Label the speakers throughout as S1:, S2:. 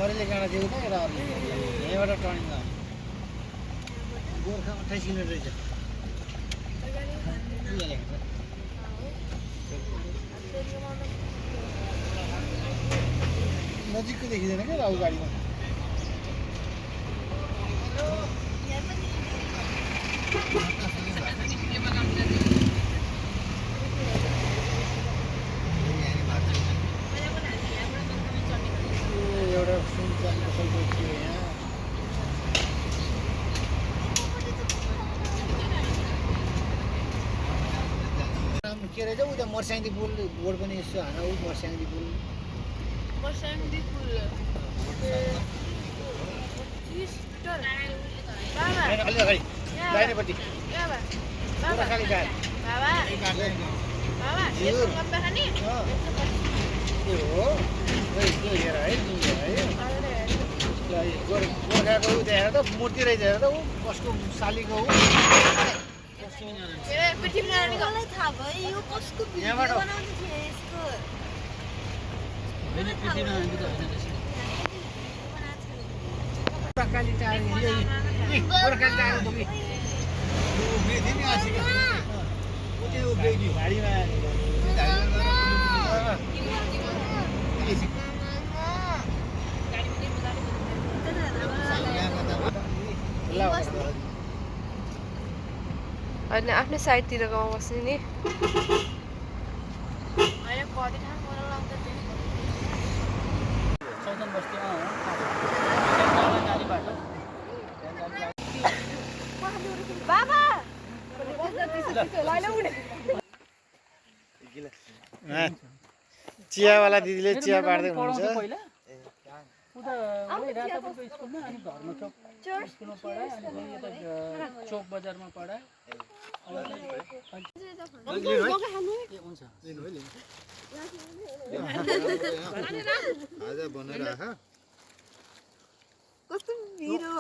S1: अरूले गाडा दिएको त एउटा अरूले यहीँबाट टर्निङ गर्नु गोर्खा 28 किलोमिटर रहेछ नजिकको देखिँदैन क्या राहु गाडीमा एउटा के रहेछ उता मर्स्याङ्दी पुल बोर्ड पनि यसो हान ऊ मर्स्याङ्दी पुल अलि अगाडि दाहिनेपट्टि गोर्खाली गाड गोर्खाको ऊ देखाएर त मूर्ति रहेछ हेर त ऊ कसको सालीको ऊ गोर्खाली
S2: अनि आफ्नै साइडतिर गाउँ बस्ने नि
S1: चियावाला दिदीले चिया बाँड्दै हुनुहुन्छ
S3: चोक बजारमा पढाए
S2: कस्तो भिरो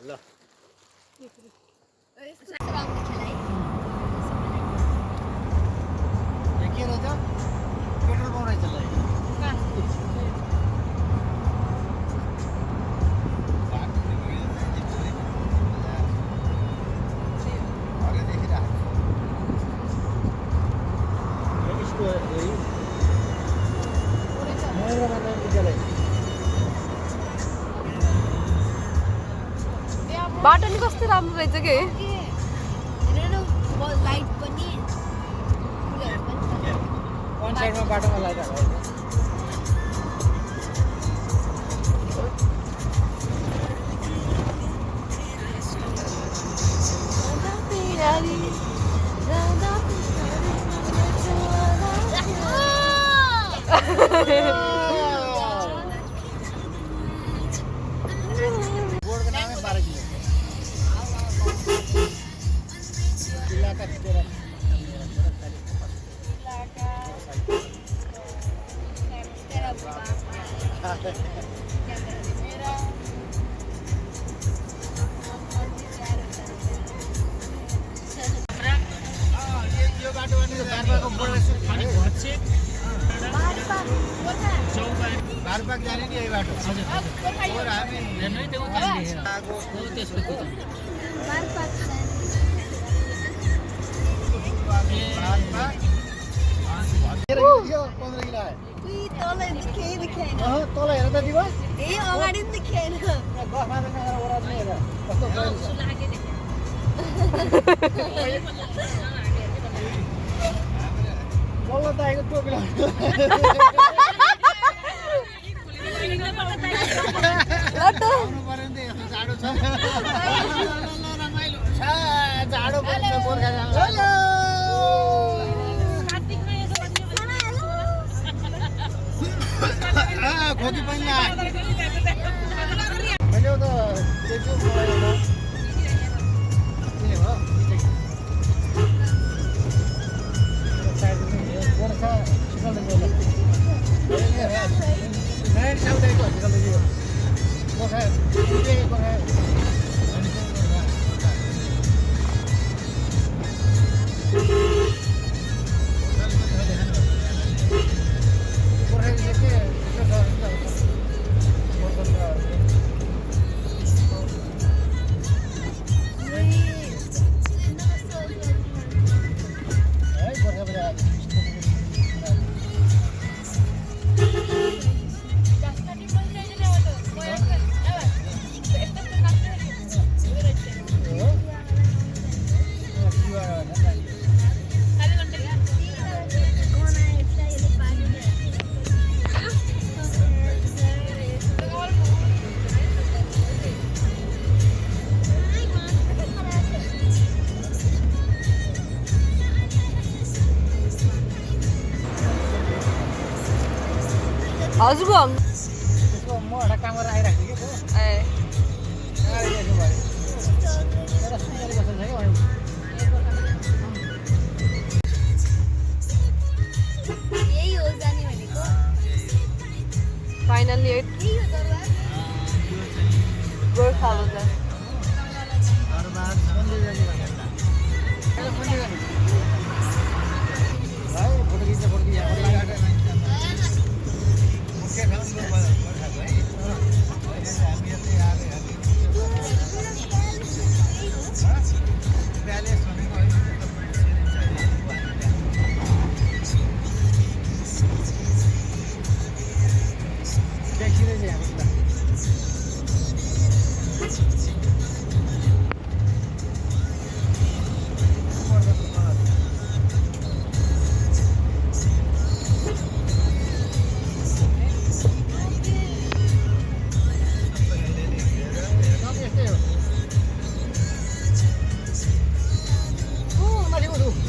S1: ल के रहेछ पेट्रोल पम्प रहेछ ल
S2: बाटो नि कस्तो राम्रो रहेछ कि
S4: लाइट पनि
S1: वन साइडमा बाटोमा लाइट बोर्डको नामै 12 किलो इलाका भित्र यो बाटो अनि बारबाको बोर्ड अनि भत्से बारबाग जाने नि यही बाटो और हामी हेर्नै त्यो उता आको त्यसको बारबाग यो 15 किलो आयो तल हेर त दिवा
S4: अगाडि पनि देखेन
S1: गफमा त नगर ओराल्ने हेर कस्तो बल्ल त आएको टोपी लगाउनु पर्यो नि त यस्तो जाडो छ रमाइलो छ जाडो पनि छ गोर्खा जानु खोकी पनि मैले त देख्छु गोर्खा नारायण साउदाईको हस्पिटल गोर्खा गोर्खा गोर्खा
S2: हजुरको हम
S1: त्यसको म एउटा काम गरेर आइराखेको थिएँ कि
S2: ए
S1: तर सुन्दरी कस्तो छ कि
S4: यही हो जाने भनेको
S2: फाइनली
S4: यही हो दरबार
S2: गोर्खा बजार
S1: दरबार मन्दिर जाने भनेर मन्दिर जाने भाइ फोटो खिच्छ यहाँ मुख्य ठाउँ गोर्खाको है हामी यतै आएर प्यालेस भनेको देखिँदै चाहिँ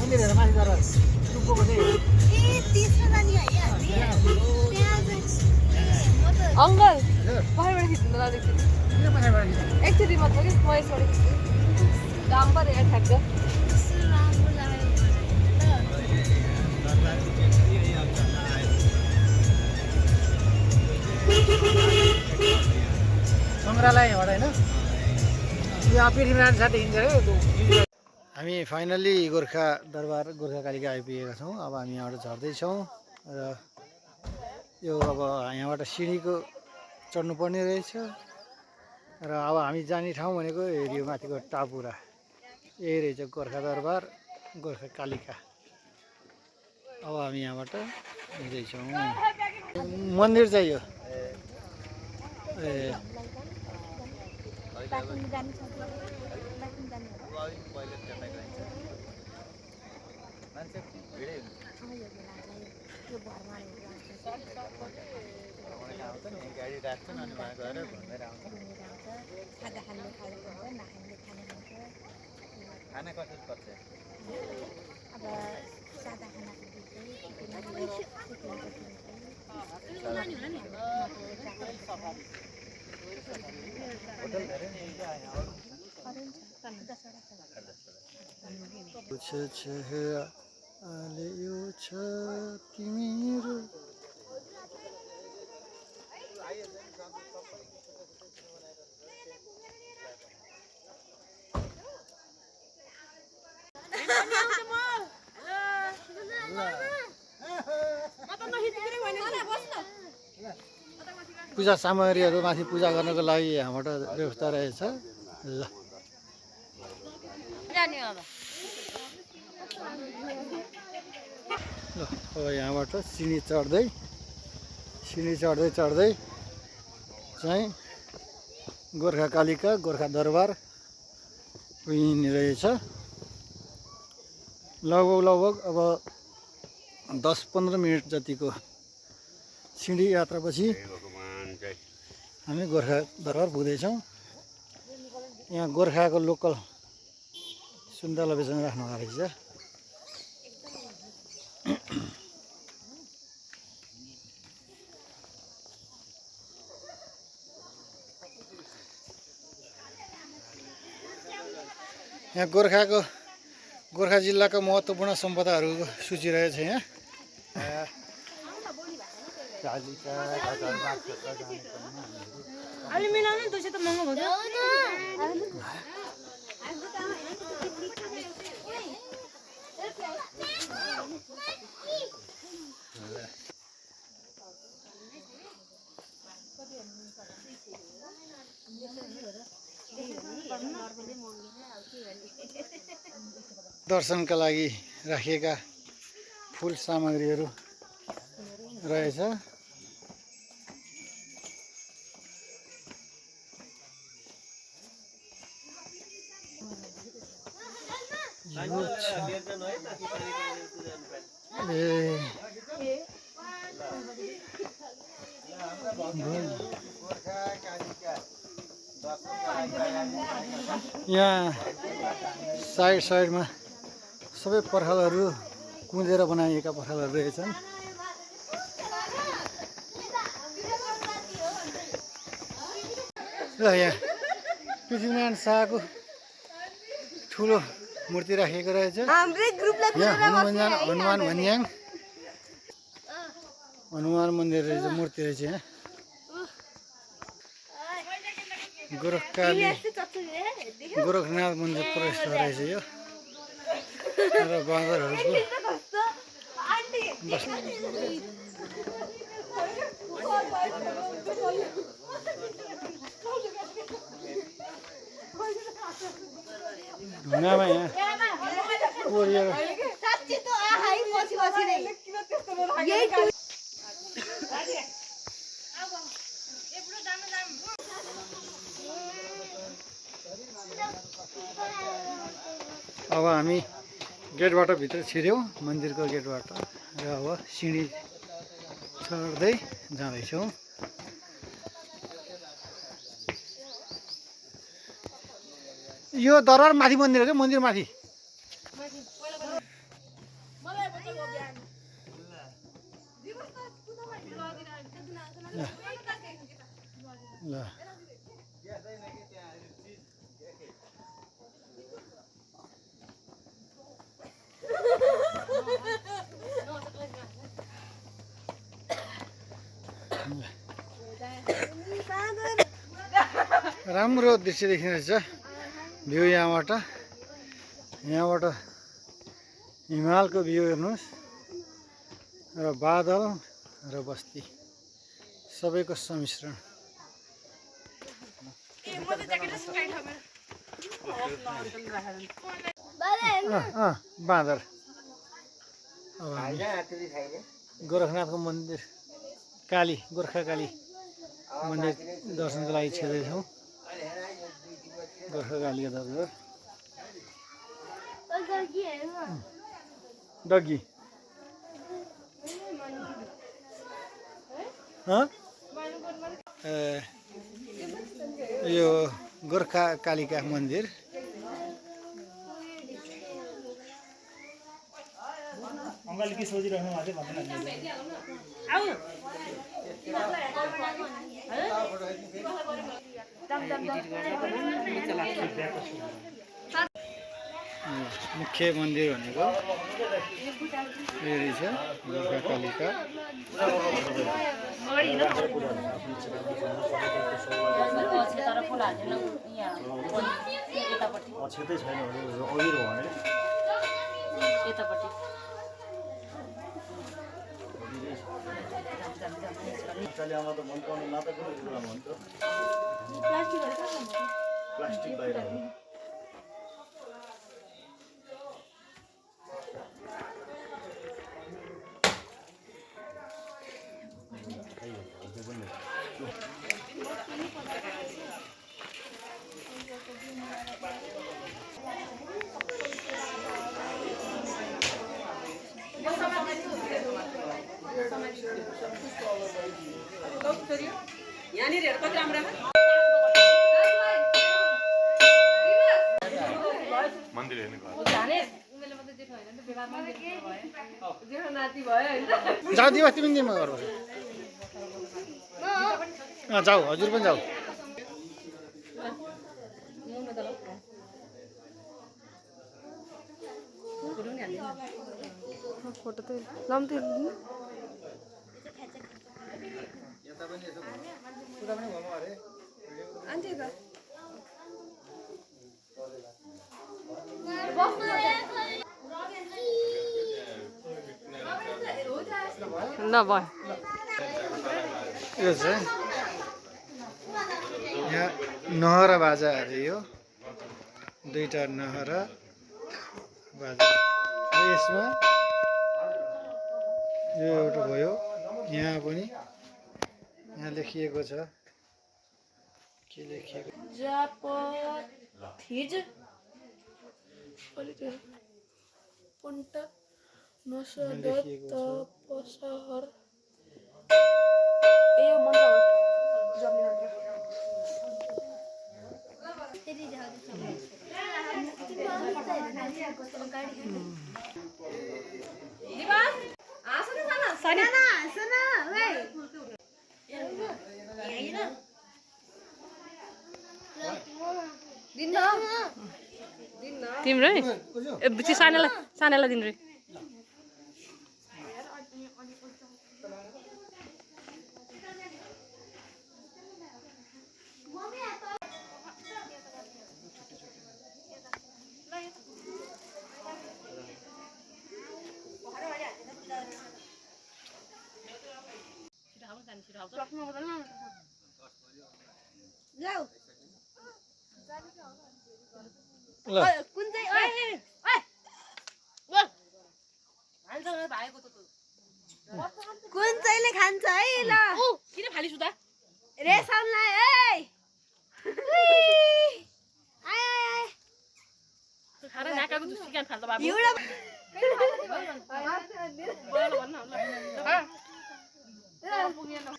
S1: मन्दिरहरू माथि गरेर टुप्पोको चाहिँ
S4: ए त्यसमा जाने है हामी त्यहाँ चाहिँ
S2: अङ्कल पछाडिबाट खिच्नु नदेखि
S1: किन पछाडिबाट खिच्छ?
S2: एकचोटि मात्र कि म यसबाट खिच्छु दाम पऱ्यो यहाँ ठ्याक्क
S4: कस्तो राम्रो लाग्यो
S1: सङ्ग्रहालयबाट होइन यो पृथ्वीनारायण साथी हिँड्छ है। हामी फाइनल्ली गोर्खा दरबार गोर्खा कालिका आइपुगेका छौँ। अब हामी यहाँबाट झर्दैछौँ र यो अब यहाँबाट सिँढीको चढ्नुपर्ने रहेछ र अब हामी जाने ठाउँ भनेको हेऱ्यो माथिको टापुरा यही रहेछ गोर्खा दरबार गोर्खा कालिका। अब हामी यहाँबाट हिँड्दैछौँ। मन्दिर चाहिँ यो ए गाडी राख्छन् अनि उहाँ गएर घुमेर आउँछ। खाना कसरी पर्छ?
S4: अब सादा खानाको
S1: तिमीहरू पूजा सामग्रीहरू माथि पूजा गर्नको लागि यहाँबाट व्यवस्था रहेछ। ल अब यहाँबाट सिँढी चढ्दै चाहिँ गोर्खा कालिका गोर्खा दरबार यहीँ रहेछ। लगभग अब 10-15 मिनट जतिको सिँढी यात्रापछि हामी गोर्खा दरबार पुग्दैछौँ। यहाँ गोर्खाको लोकल सुन्तला बेच्न राख्नु भएको रहेछ। यहाँ गोर्खा जिल्लाको महत्त्वपूर्ण सम्पदाहरूको सूची रहेछ। यहाँ
S4: अलि मिलाउनु 200 त महँगो भयो।
S1: दर्शनका लागि राखिएका फुल सामग्रीहरू रहेछ। यहाँ साइडमा सबै पर्खालहरू कुँदेर बनाइएका पर्खालहरू रहेछन्। ल यहाँ पृथ्वीनारायण शाहको ठुलो मूर्ति राखेको रहेछ।
S2: हाम्रै ग्रुपलाई
S1: यहाँ हनुमान भन्याङ हनुमान मन्दिर रहेछ, मूर्ति रहेछ यहाँ। गोरखनाथ मन्दिर प्रवेशद्वार रहेछ यो र बाँदरहरूको ढुङ्गामा यहाँ ओरिएर अब हामी गेटबाट भित्र छिर्यौँ, मन्दिरको गेटबाट, र अब सिँढी चढ्दै जाँदैछौँ। यो दरबार माथि मन्दिर हो क्या, मन्दिर माथि। ल राम्रो दृश्य देखिने रहेछ भ्यू यहाँबाट हिमालको भ्यू हेर्नुहोस् र बादल र बस्ती सबैको सम्मिश्रण। बाँदर। अब हामी गोरखनाथको मन्दिर गोर्खा काली मन्दिर दर्शनको लागि छिर्दैछौँ। गोर्खा कालीको दरबार डगी यो गोर्खा कालीका मन्दिर।
S3: अङ्कल के सोचिरहनु भएको थियो
S1: मुख्य मन्दिर भनेको यो रहेछ गोर्खा कालीका।
S3: छेतै छैन अघिरो भने
S2: यतापट्टि
S3: आमा त मन पर्ने नाता कुरो कुरा भन्छ प्लास्टिक बाहिर हो।
S2: यहाँनिर हेर कति राम्रो
S5: मन्दिर हेर्नु
S1: जाऊ दिवस तिमी दिनमा गरौँ। जाऊ हजुर पनि जाऊ।
S2: फोटो त लाउँ त ल भयो।
S1: यो चाहिँ यहाँ नहरा बाजा अरे यो दुईटा नहरा बाजा। यसमा यो एउटा भयो, यहाँ पनि यहाँ लेखिएको छ के लेखिएको
S2: तिम्रै ए बुची सानालाई दिनु रे
S4: जाऊ
S1: ल
S4: कुन चाहिँ ओए कुन चाहिँले खान्छ है ल
S2: किन फालिसु त
S4: रेशमलाई ए आय आय
S2: खाना नाकाको जुसी कान फाल्दा बाबु
S4: एउटा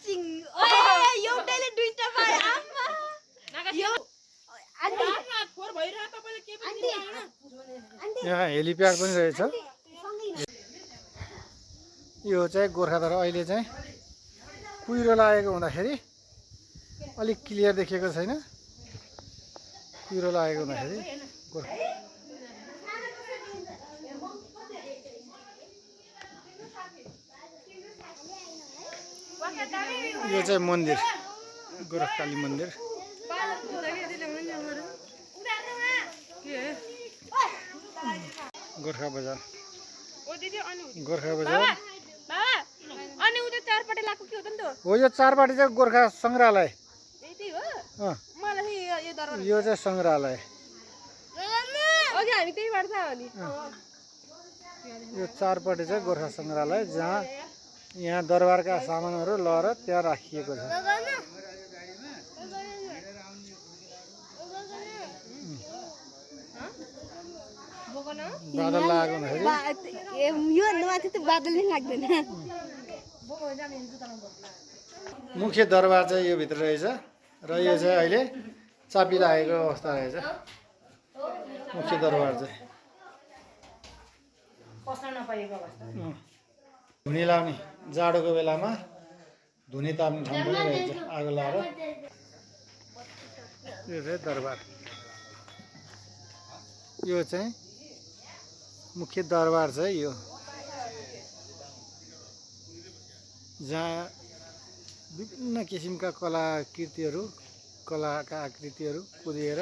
S4: चिङ ओए एउटाले दुईटा पाए आमा आन्टी आन्टी
S1: यहाँ हेलिप्याड पनि रहेछ यो चाहिँ गोर्खाधार अहिले चाहिँ कुहिरो लागेको हुँदाखेरि अलिक क्लियर देखिएको छैन कुहिरो लागेको हुँदाखेरि यो चाहिँ मन्दिर गोरखकाली मन्दिर गोर्खा बजार गोर्खा बजार
S2: अनि उता चारपटे लाको के हो त नि त
S1: हो यो चारपाटी चाहिँ गोर्खा सङ्ग्रहालय
S2: त्यही हो
S1: अँ
S2: मलाई यो दरबार
S1: यो चाहिँ सङ्ग्रहालय
S2: अघि हामी त्यही बाटो छ नि
S1: यो चारपट्टि चाहिँ गोर्खा सङ्ग्रहालय जहाँ यहाँ दरबारका सामानहरू लगेर त्यहाँ राखिएको छ बादल लागेको हुँदाखेरि
S4: यो माथि त बादल नै लाग्दैन
S1: मुख्य दरबार चाहिँ यो भित्र रहेछ र यो चाहिँ अहिले चापी लागेको अवस्था रहेछ मुख्य दरबार चाहिँ धुनी लाउने जाडोको बेलामा धुनी ताप्ने ठाउँ पनि रहेछ आगो लाएर यो चाहिँ दरबार यो चाहिँ मुख्य दरबार चाहिँ यो जहाँ विभिन्न किसिमका कलाकृतिहरू कलाका आकृतिहरू कुदिएर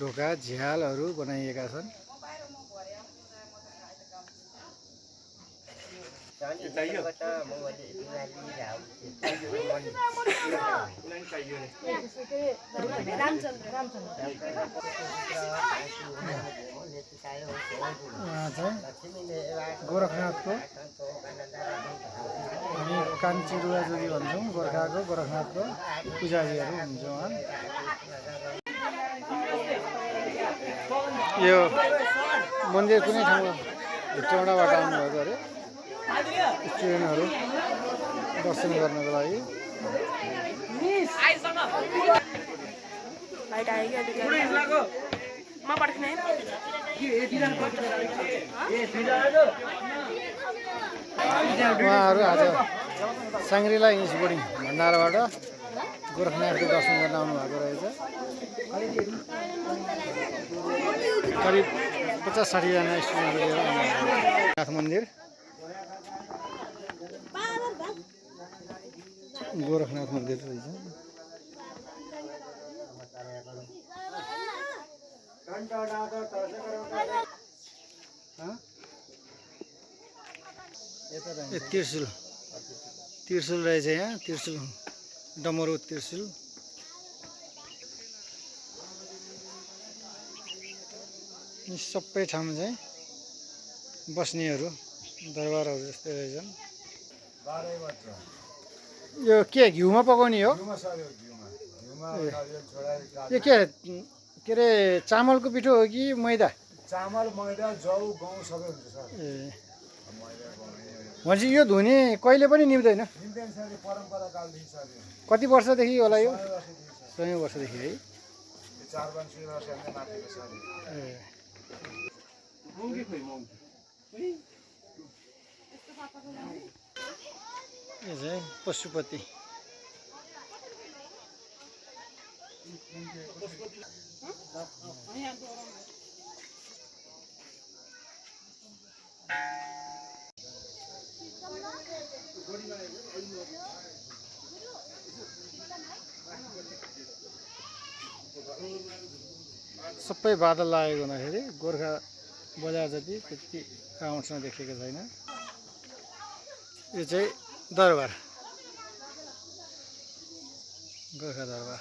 S1: ढोका झ्यालहरू बनाइएका छन् उहाँ चाहिँ गोरखनाथको हामी कान्छी रुवाजुरी भन्छौँ गोर्खाको गोरखनाथको पुजारीहरू हुन्छ उहाँ यो मन्दिर कुनै ठाउँमा भित्रबाटबाट आउनुभएको अरे स्टुडेन्टहरू दर्शन गर्नको लागि उहाँहरू आज साङ्ग्रिला इङ्ग्लिस बोर्डिङ भण्डाराबाट गोरखनाथको दर्शन गर्न आउनुभएको रहेछ करिब 50-60जना स्टुडेन्टहरू लिएर आउनुभएको नाथ मन्दिर गोरखनाथ मन्दिर रहेछ त्रिशुल त्रिशुल रहेछ यहाँ त्रिशुल डमरू त्रिशुल यी सबै ठाउँ चाहिँ बस्नेहरू दरबारहरू जस्तै रहेछन् यो के घिउमा पकाउने हो यो के अरे चामलको पिठो हो कि मैदा
S3: चामल मैदा जौ गहुँ सबै हुन्छ सर
S1: ए भनेपछि यो धुने कहिले पनि निम्दैन
S3: निम्दैन सर परम्परा कालदेखि सर
S1: कति वर्षदेखि होला यो 100 वर्षदेखि है
S3: 4-5 वर्षले माथिको सर
S1: ए यो चाहिँ पशुपति सबै बादल लागेको हुँदाखेरि गोर्खा बजार जति त्यति राम्रोसँग देखिएको छैन। यो चाहिँ दरबार, गोर्खा दरबार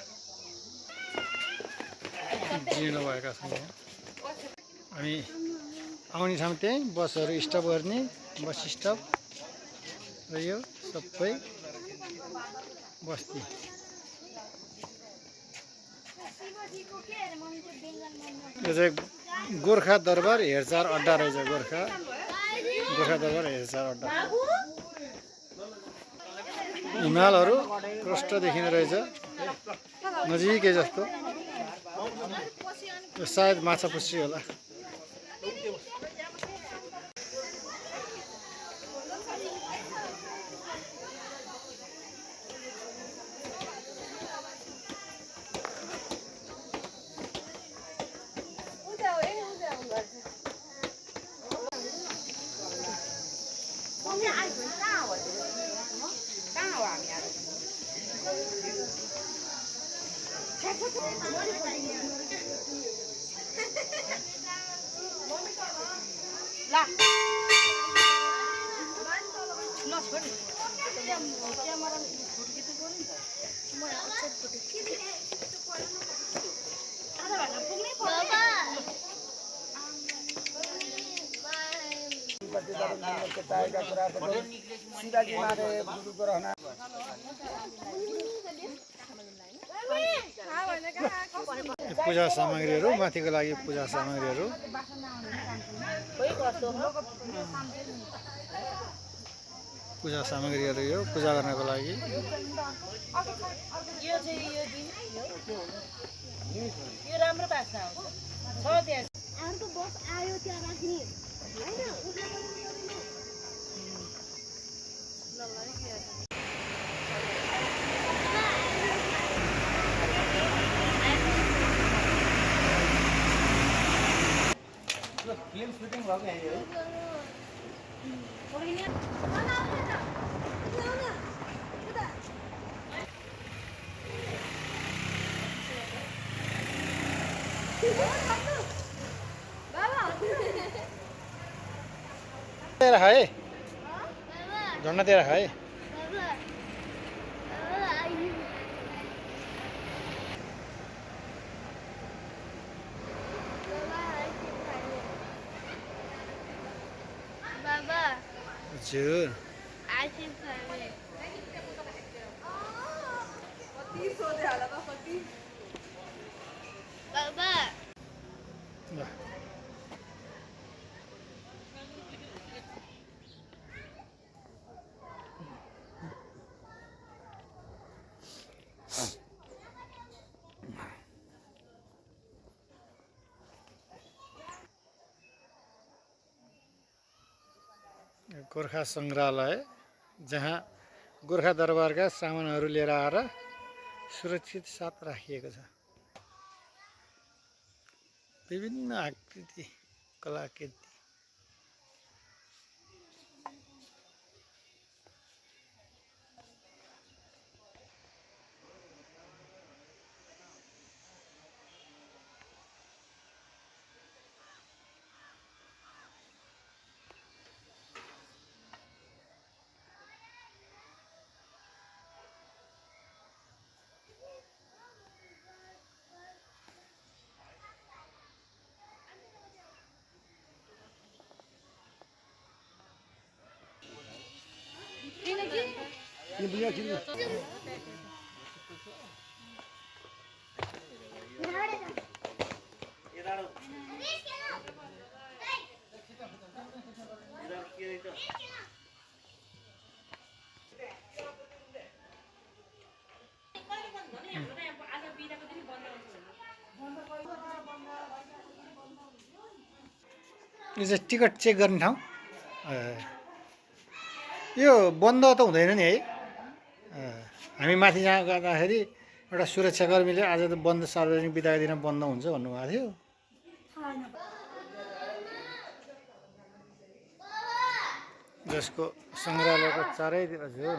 S1: जीर्ण भएका छौँ। हामी आउने ठाउँ त्यहीँ बसहरू स्टप गर्ने, बस स्टप र यो सबै बस्ती। यो चाहिँ गोर्खा दरबार हेरचाह अड्डा रहेछ। गोर्खा दरबार हेरचाह अड्डा। हिमालहरू प्रष्ट देखिने रहेछ, नजिकै जस्तो। यो सायद माछापुच्छ्री होला। पूजा सामग्रीहरू, माथिको लागि पूजा सामग्रीहरू। पूजा सामग्रीहरू यो पूजा गर्नको लागि।
S4: यो राम्रो बास्ना हो छ त्यहाँ अर्को बस आयो त्यहाँ राख्ने
S1: फिल्म सुटिङ भएको है। तेरा है झन्डा तेरा है। हजुर गोर्खा सङ्ग्रहालय, जहाँ गोर्खा दरबारका सामानहरू लिएर आएर सुरक्षित साथ राखिएको छ। विभिन्न आकृति कलाकृति। यो चाहिँ टिकट चेक गर्ने ठाउँ। यो बन्द त हुँदैन नि है। हामी माथि जहाँ गर्दाखेरि एउटा सुरक्षाकर्मीले आज त बन्द, सार्वजनिक बिदाको दिन बन्द हुन्छ भन्नुभएको थियो। जसको सङ्ग्रहालयको चारैतिर छु।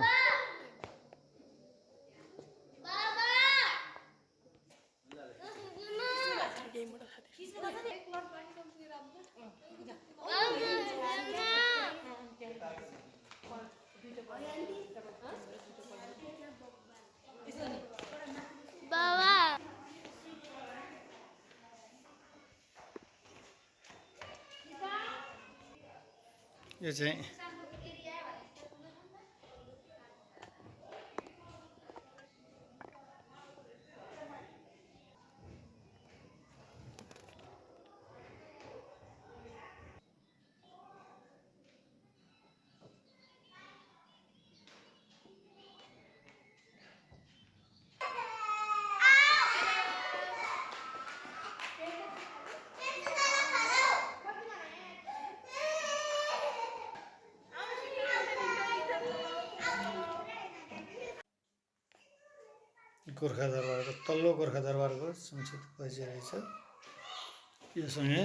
S1: यो चाहिँ गोर्खा दरबारको तल्लो गोर्खा दरबारको संक्षिप्त परिचय रहेछ। योसँगै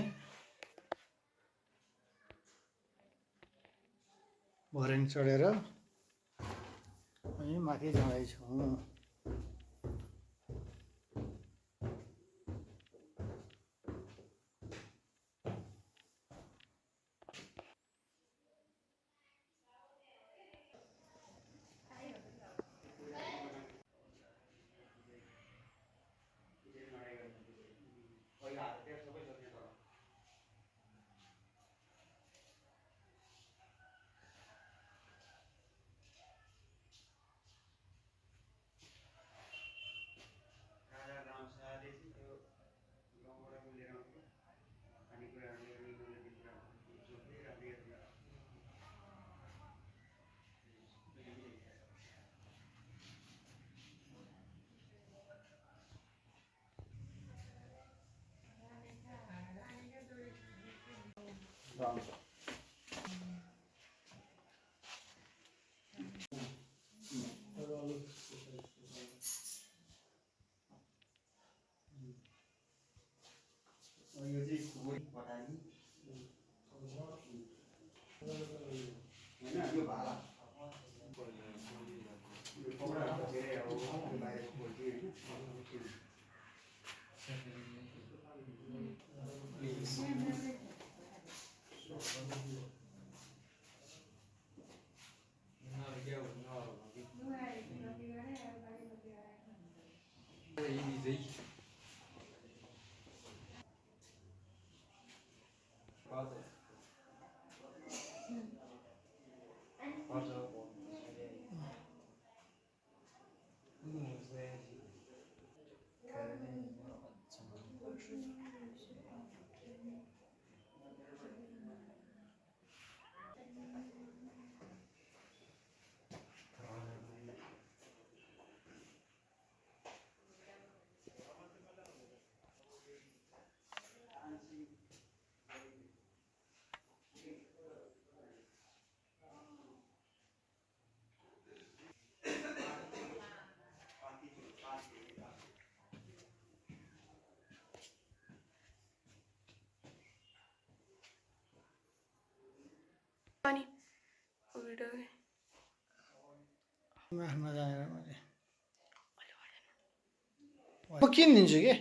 S1: भर्याङ चढेर हामी माथि जाँदैछौँ। मार्न जानेर मैले म किनिदिन्छु कि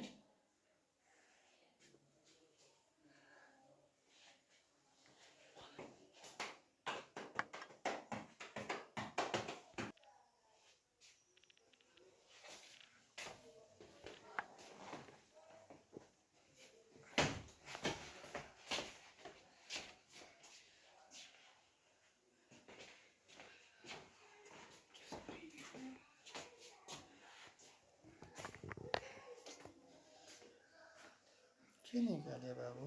S1: के निकाले बाबु?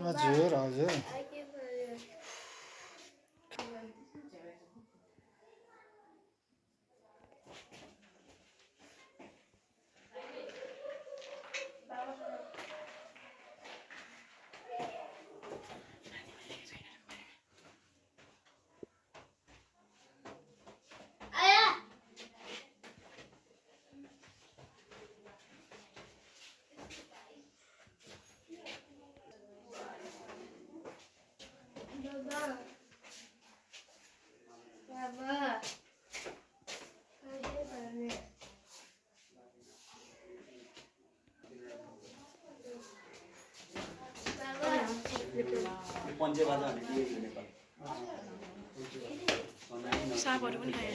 S1: हजुर हजुर
S3: पञ्चे बाजा हामीले नेपाल
S2: सापहरू पनि खायो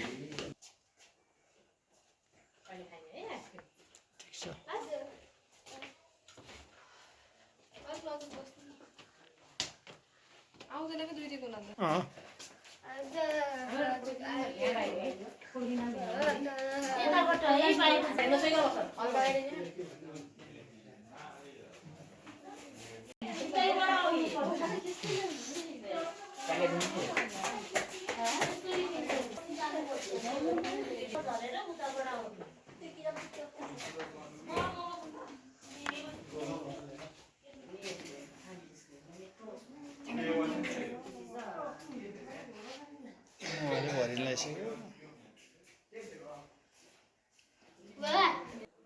S2: आउँदैन कि दुई दिनको लागि
S4: यताबाट है बाहिर छैन छैन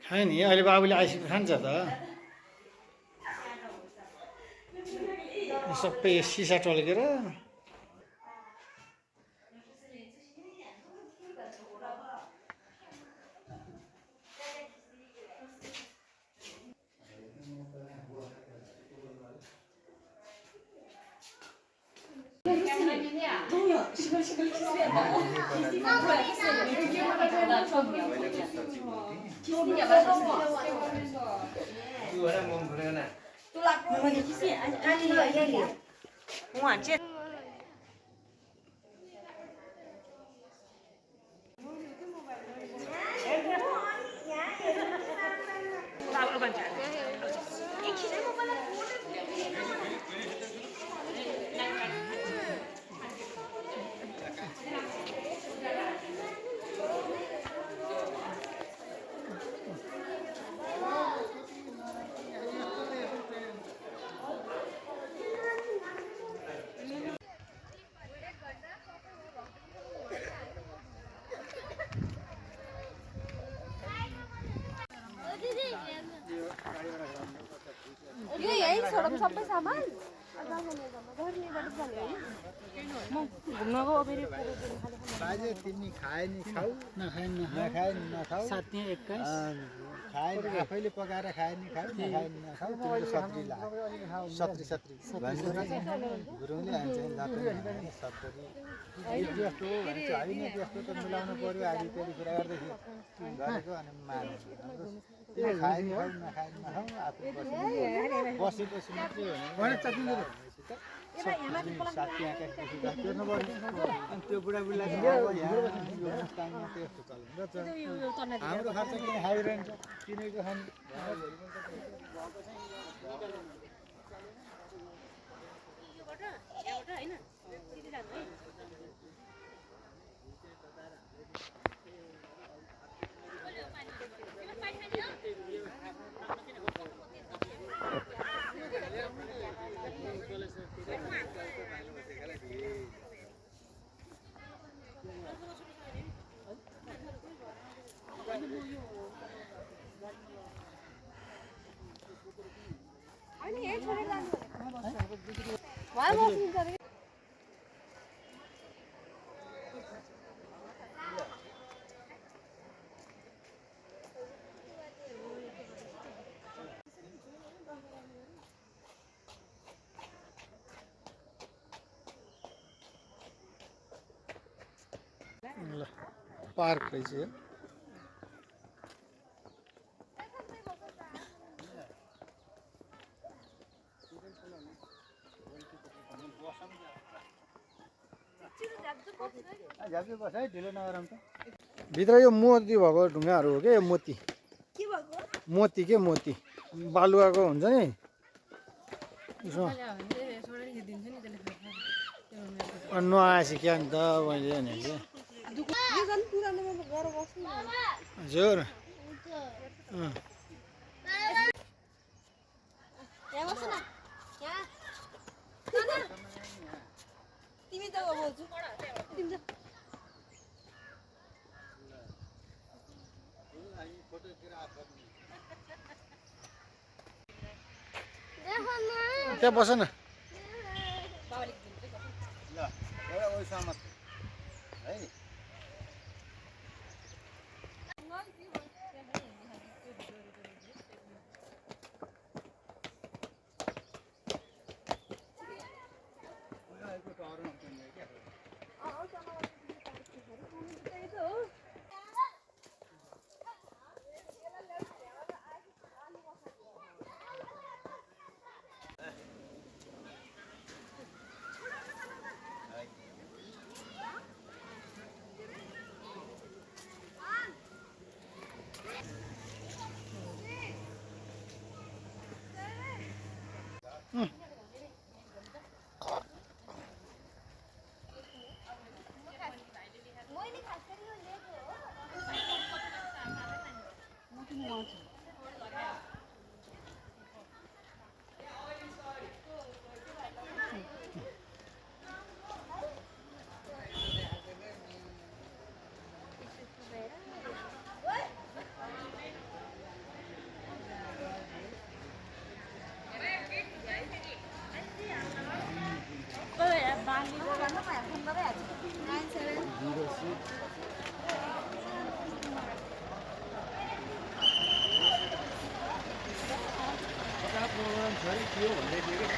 S1: खायो नि अहिले बाबुले आइसक्रिम खान्छ त सबै सिसा टल्केर
S2: यो यही छोडम सबै सामान घुम्नको
S1: बाजे तिमी खाए नि खाऊ नखाए नि नखाऊ साथी 21 खाए नि आफैले पकाएर खाए नि खाऊ नखाए नि नखाऊ तिम्रो सत्री ला सत्री गुरुङले हान्छ जातो सत्री त्यस्तो भन्छ होइन त्यस्तो त मिलाउनु पर्यो आदि त्यसले कुरा गर्दै गरेको अनि मान खाए नि खाऊ नखाए नि नखाऊ आफै बसेपछि मात्रै त्यो बुढाबुढीलाई हाम्रो खर्च किन खाइरहन्छ किनेको खानु पार्क रहेछ यो भित्र यो मोती भएको ढुङ्गाहरू हो क्या यो मोती मोती के मोती बालुवाको हुन्छ नि नआएपछि क्या नि त मैले भनेको हजुर
S2: तिमी त बोल्छु
S1: त्यहाँ बस न है थियो भन्दै थियो कि